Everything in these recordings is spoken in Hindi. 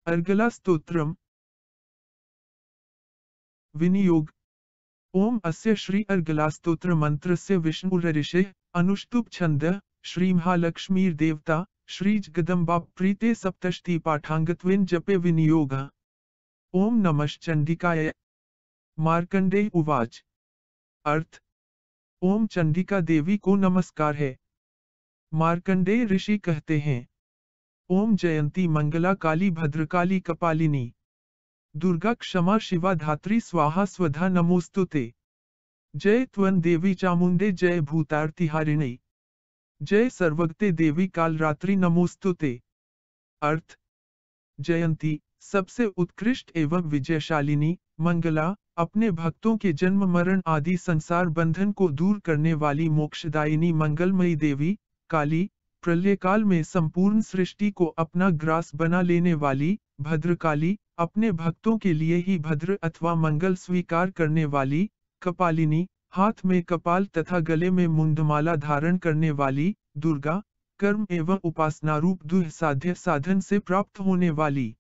अर्गला स्तोत्रम विनियोग। ओम अस्य श्री अर्गला स्तोत्र मंत्रस्य विष्णुरऋषिः अनुष्टुप् छन्दः श्रीमहालक्ष्मीर्देवता श्रीजगदम्बा प्रीते सप्तष्टि पाठांगत्वेन जपे विनियोगः। ओम नमश्चंडिकाय। मार्कंडेय उवाच। अर्थ। ओम चंडिका देवी को नमस्कार है। मार्कंडेय ऋषि कहते हैं, ओम जयंती मंगला काली भद्रकाली कपालिनी दुर्गा क्षमा शिवा धात्री स्वाहा स्वधा नमोस्तुते। जय त्वं देवी चामुंडे जय भूतार्तिहारिणी जय सर्वगते देवी कालरात्रि नमोस्तुते। अर्थ। जयंती सबसे उत्कृष्ट एवं विजयशालिनी, मंगला अपने भक्तों के जन्म मरण आदि संसार बंधन को दूर करने वाली मोक्षदायिनी मंगलमयी देवी, काली प्रलय काल में संपूर्ण सृष्टि को अपना ग्रास बना लेने वाली, भद्रकाली अपने भक्तों के लिए ही भद्र अथवा मंगल स्वीकार करने वाली, कपालिनी हाथ में कपाल तथा गले में मुंडमाला धारण करने वाली, दुर्गा कर्म एवं उपासना रूप दुह साध्य साधन से प्राप्त होने वाली,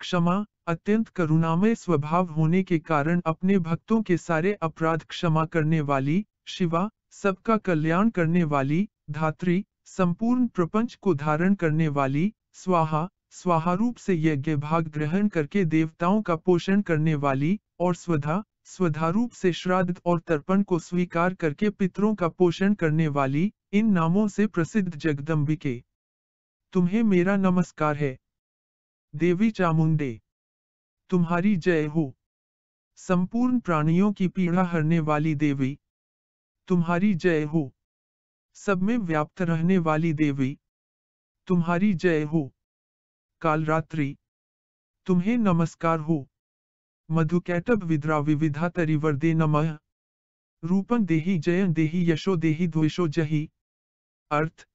क्षमा अत्यंत करुणामय स्वभाव होने के कारण अपने भक्तों के सारे अपराध क्षमा करने वाली, शिवा सबका कल्याण करने वाली, धात्री संपूर्ण प्रपंच को धारण करने वाली, स्वाहा स्वाहा रूप से यज्ञ भाग ग्रहण करके देवताओं का पोषण करने वाली, और स्वधा स्वधा रूप से श्राद्ध और तर्पण को स्वीकार करके पितरों का पोषण करने वाली, इन नामों से प्रसिद्ध जगदम्बिके तुम्हें मेरा नमस्कार है। देवी चामुंडे तुम्हारी जय हो। संपूर्ण प्राणियों की पीड़ा हरने वाली देवी तुम्हारी जय हो। सब में व्याप्त रहने वाली देवी तुम्हारी जय हो। कालरात्रि तुम्हें नमस्कार हो। मधुकैटभ विद्रा विविधा तरिवर्दे नमः। रूपं देहि जयं देहि यशो देहि द्वेषो जहि। अर्थ।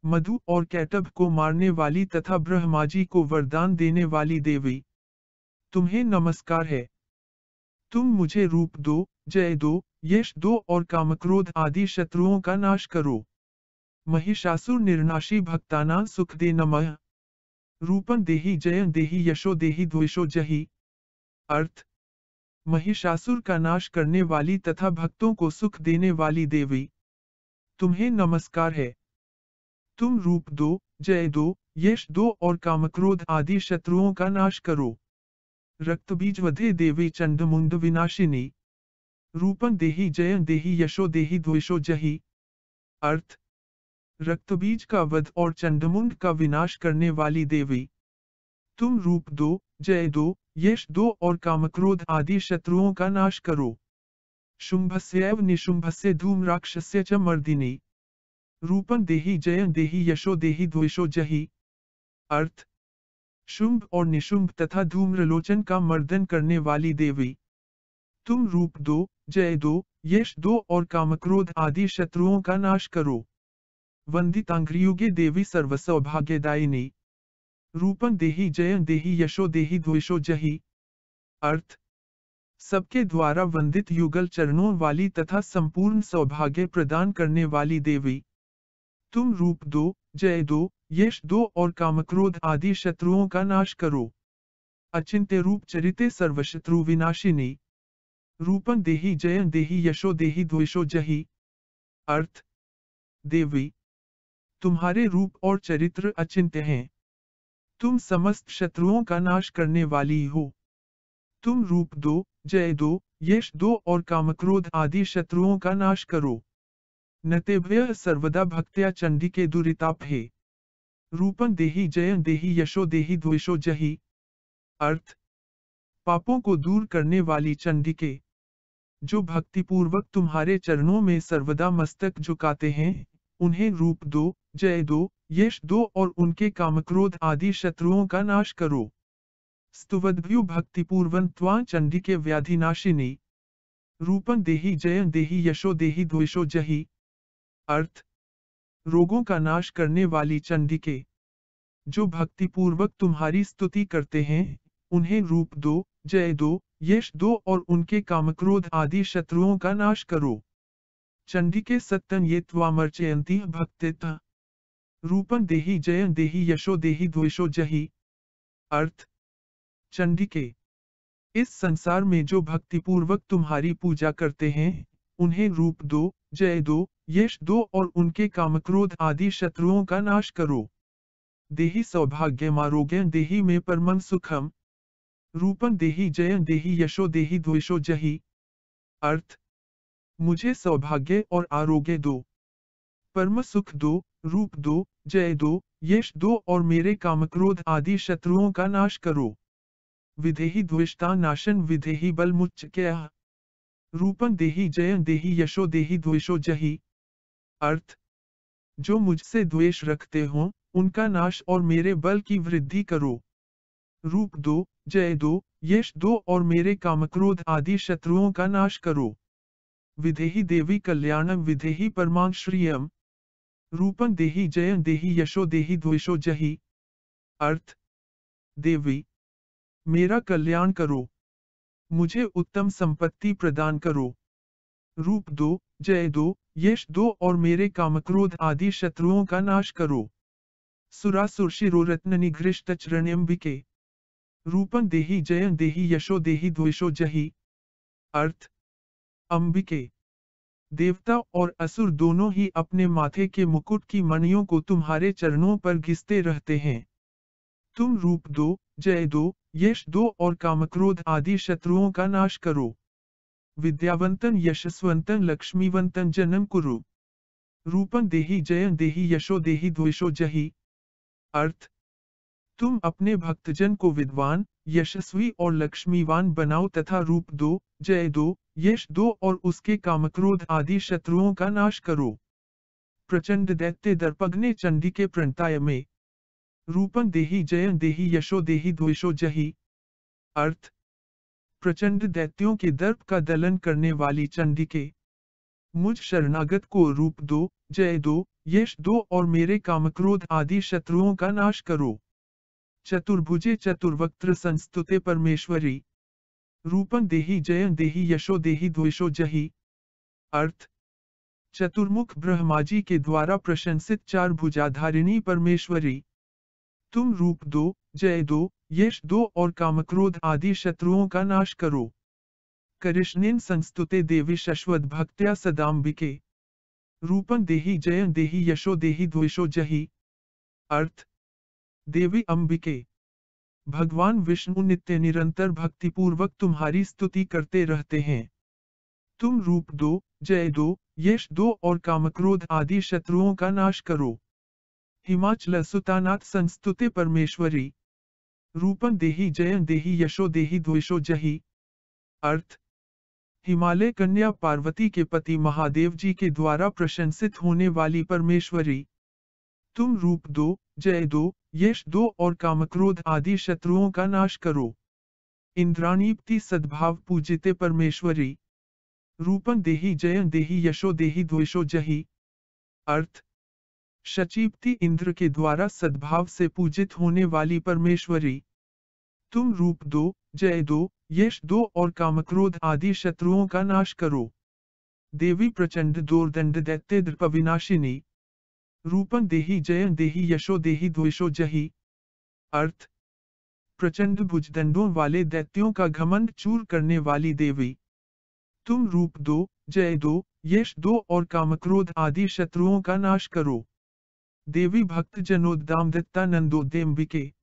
मधु और कैटभ को मारने वाली तथा ब्रह्माजी को वरदान देने वाली देवी तुम्हें नमस्कार है। तुम मुझे रूप दो, जय दो, यश दो और कामक्रोध आदि शत्रुओं का नाश करो। महिषासुर निर्नाशी भक्ताना सुख दे नमः। रूपं देहि जयं देहि यशो देहि द्वेषो जहि। अर्थ। महिषासुर का नाश करने वाली तथा भक्तों को सुख देने वाली देवी तुम्हें नमस्कार है। तुम रूप दो, जय दो, यश दो और कामक्रोध आदि शत्रुओं का नाश करो। रक्तबीज वधे देवी चंडमुंड विनाशिनी। रूपं देहि जयं देहि यशो देहि द्वेषो जहि। अर्थ। रक्तबीज का वध और चंडमुंड का विनाश करने वाली देवी तुम रूप दो, जय दो, यश दो और कामक्रोध आदि शत्रुओं का नाश करो। शुंभस्यैव निशुंभस्य धूम्राक्षस्य च मर्दिनी। रूपं देहि जयं देहि यशो देहि द्वेषो जहि। अर्थ। शुंभ और निशुंभ तथा धूम्रलोचन का मर्दन करने वाली देवी तुम रूप दो, जय दो, यश दो और कामक्रोध आदि शत्रुओं का नाश करो। वंदितांघ्रियुगे देवी सर्वसौभाग्यदायिनी। रूपं देहि जयं देहि यशो देहि द्वेषो जहि। अर्थ। सबके द्वारा वंदित युगल चरणों वाली तथा संपूर्ण सौभाग्य प्रदान करने वाली देवी तुम रूप दो, जय दो, यश दो और कामक्रोध आदि शत्रुओं का नाश करो। अचिंत्य रूप चरिते सर्वशत्रु विनाशिनी। रूपं देहि जयं देहि यशो देहि द्वेषो जहि। अर्थ। देवी तुम्हारे रूप और चरित्र अचिंत्य हैं। तुम समस्त शत्रुओं का नाश करने वाली हो। तुम रूप दो, जय दो, यश दो और कामक्रोध आदि शत्रुओं का नाश करो। नतेभ्यः सर्वदा भक्त्या चंडिके दुरितापहे। रूपं देहि जयं देहि यशो देहि द्वेषो जहि। अर्थ। पापों को दूर करने वाली चंडिके जो भक्तिपूर्वक तुम्हारे चरणों में सर्वदा मस्तक झुकाते हैं, उन्हें रूप दो, जय दो, यश दो और उनके कामक्रोध आदि शत्रुओं का नाश करो। स्तुवद्भ्यो भक्तिपूर्वं त्वां चंडिके व्याधिनाशिनी। रूपं देहि जयं देहि यशो देहि द्वेषो जहि। अर्थ। रोगों का नाश करने वाली चंडिके जो भक्तिपूर्वक तुम्हारी स्तुति करते हैं, उन्हें रूप दो, जय दो, यश दो और उनके कामक्रोध आदि शत्रुओं का नाश करो। चंडिके सत्तं ये त्वामर्चयन्ति भक्तितः। रूपं देहि जयं देहि यशो देहि द्वेषो जहि। अर्थ। चंडिके, इस संसार में जो भक्तिपूर्वक तुम्हारी पूजा करते हैं, उन्हें रूप दो, जय दो, यश दो और उनके कामक्रोध आदि शत्रुओं का नाश करो। देहि सौभाग्यमारोग्यं देहि में परमं सुखम। रूपं देहि जयं देहि यशो देहि द्वेषो जहि। अर्थ। मुझे सौभाग्य और आरोग्य दो, परम सुख दो, रूप दो, जय दो, यश दो और मेरे कामक्रोध आदि शत्रुओं का नाश करो। विधेहि द्वेष्टा नाशन विधेहि बल मुच्चयः। रूपं देहि जयं देहि यशो देहि द्वेषो जहि। अर्थ। जो मुझसे द्वेष रखते हों, उनका नाश और मेरे बल की वृद्धि करो। रूप दो, जय दो, यश दो और मेरे कामक्रोध आदि शत्रुओं का नाश करो। विधेहि देवी कल्याणम विधेहि परमाश्रियम। रूपं देहि जयं देहि यशो देहि द्वेषो जहि। अर्थ। देवी, मेरा कल्याण करो, मुझे उत्तम संपत्ति प्रदान करो। रूप दो, जय दो, यश दो और मेरे कामक्रोध आदि शत्रुओं का नाश करो। सुरासुर शिरोरत्न निघृष्ट चरण्यंबिके। रूपं देहि जयं देहि यशो देहि द्वेषो जहि। अर्थ। अंबिके, देवता और असुर दोनों ही अपने माथे के मुकुट की मणियों को तुम्हारे चरणों पर घिसते रहते हैं। तुम रूप दो, जय दो, यश दो और कामक्रोध आदि शत्रुओं का नाश करो। विद्यावंतन यशस्वंतन लक्ष्मीवंतन जन्म कुरु। रूपं देहि जयं देहि यशो देहि द्वेषो जहि। अर्थ। तुम अपने भक्तजन को विद्वान, यशस्वी और लक्ष्मीवान बनाओ तथा रूप दो, जय दो, यश दो और उसके कामक्रोध आदि शत्रुओं का नाश करो। प्रचंड दैत्य दर्पग्ने चंडिके प्रणताय में। रूपं देहि जयं देहि यशो देहि द्वेषो जहि। अर्थ। प्रचंड दैत्यों के दर्प का दलन करने वाली चंडिके, मुझ शरणागत को रूप दो, जय दो, यश दो और मेरे कामक्रोध आदि शत्रुओं का नाश करो। चतुर्भुजे चतुर्वक्त्र संस्तुते परमेश्वरी। रूपं देहि जयं देहि यशो देहि द्वेषो जहि। अर्थ। चतुर्मुख ब्रह्माजी के द्वारा प्रशंसित चार भुजाधारिणी परमेश्वरी, तुम रूप दो, जय दो, यश दो और कामक्रोध आदि शत्रुओं का नाश करो। करिष्णेन संस्तुते देवी शश्वत भक्त्या सदाम्बिके। रूपं देहि जयं देहि यशो देहि द्वेषो जहि। अर्थ। देवी अंबिके, भगवान विष्णु नित्य निरंतर भक्तिपूर्वक तुम्हारी स्तुति करते रहते हैं। तुम रूप दो, जय दो, यश दो और कामक्रोध आदि शत्रुओं का नाश करो। हिमाचल सुतानाथ संस्तुते परमेश्वरी। रूपं देहि जयं देहि यशो देहि द्वेषो जहि। अर्थ। हिमालय कन्या पार्वती के पति महादेव जी के द्वारा प्रशंसित होने वाली परमेश्वरी, तुम रूप दो, जय दो, यश दो और कामक्रोध आदि शत्रुओं का नाश करो। इंद्राणीप्ति सद्भाव पूजिते परमेश्वरी। रूपं देहि जयं देहि यशो देहि द्वेषो जहि। अर्थ। शचीप्ति इंद्र के द्वारा सद्भाव से पूजित होने वाली परमेश्वरी, तुम रूप दो, जय दो, यश दो और कामक्रोध आदि शत्रुओं का नाश करो। देवी प्रचंड दोर्दंड दैत्य दृप विनाशिनी। रूपं देहि जयं देहि यशो देहि द्वेषो जहि। अर्थ। प्रचंड भुजदंडों वाले दैत्यों का घमंड चूर करने वाली देवी, तुम रूप दो, जय दो, यश दो और कामक्रोध आदि शत्रुओं का नाश करो। देवी भक्त जनोद्दाम दत्ता नंदोदेम्बिके।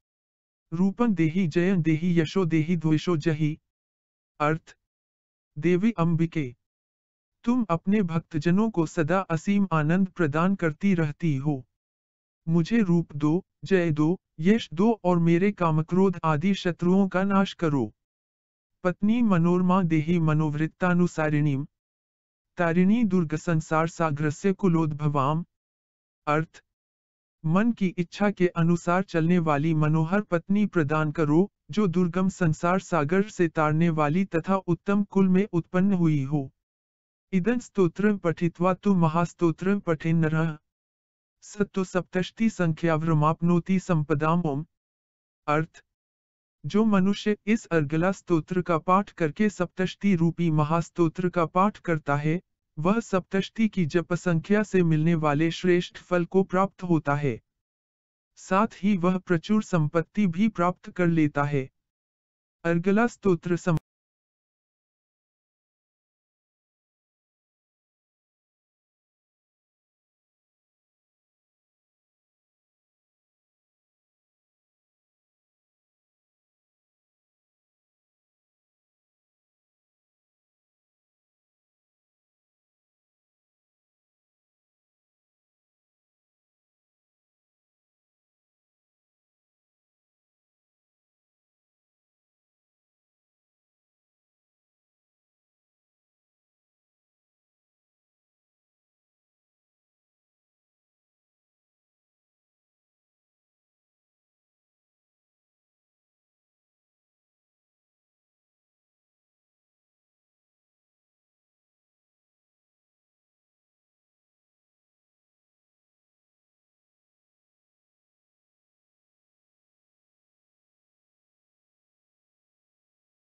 रूपं देहि जयं देहि यशो देहि द्वेषो जहि। अर्थ। देवी अंबिके, तुम अपने भक्तजनों को सदा असीम आनंद प्रदान करती रहती हो। मुझे रूप दो, जय दो, यश दो और मेरे कामक्रोध आदि शत्रुओं का नाश करो। पत्नी मनोरमा देहि मनोवृत्तानुसारिणीम। तारिणी दुर्ग संसार सागरस्य कुलोद्भवाम। अर्थ। मन की इच्छा के अनुसार चलने वाली मनोहर पत्नी प्रदान करो, जो दुर्गम संसार सागर से तारने वाली तथा उत्तम कुल में उत्पन्न हुई हो। इदं स्तोत्रं पठित्वा तु महास्तोत्रं पठेन् नरः सत्तो सप्तष्टि संख्याव्रमाप्नोति संपदाम्। ओम। अर्थ। जो मनुष्य इस अर्गला स्तोत्र का पाठ करके सप्तष्टि रूपी महास्तोत्र का पाठ करता है, वह सप्तष्टि की जप संख्या से मिलने वाले श्रेष्ठ फल को प्राप्त होता है। साथ ही वह प्रचुर संपत्ति भी प्राप्त कर लेता है। अर्गला स्तोत्र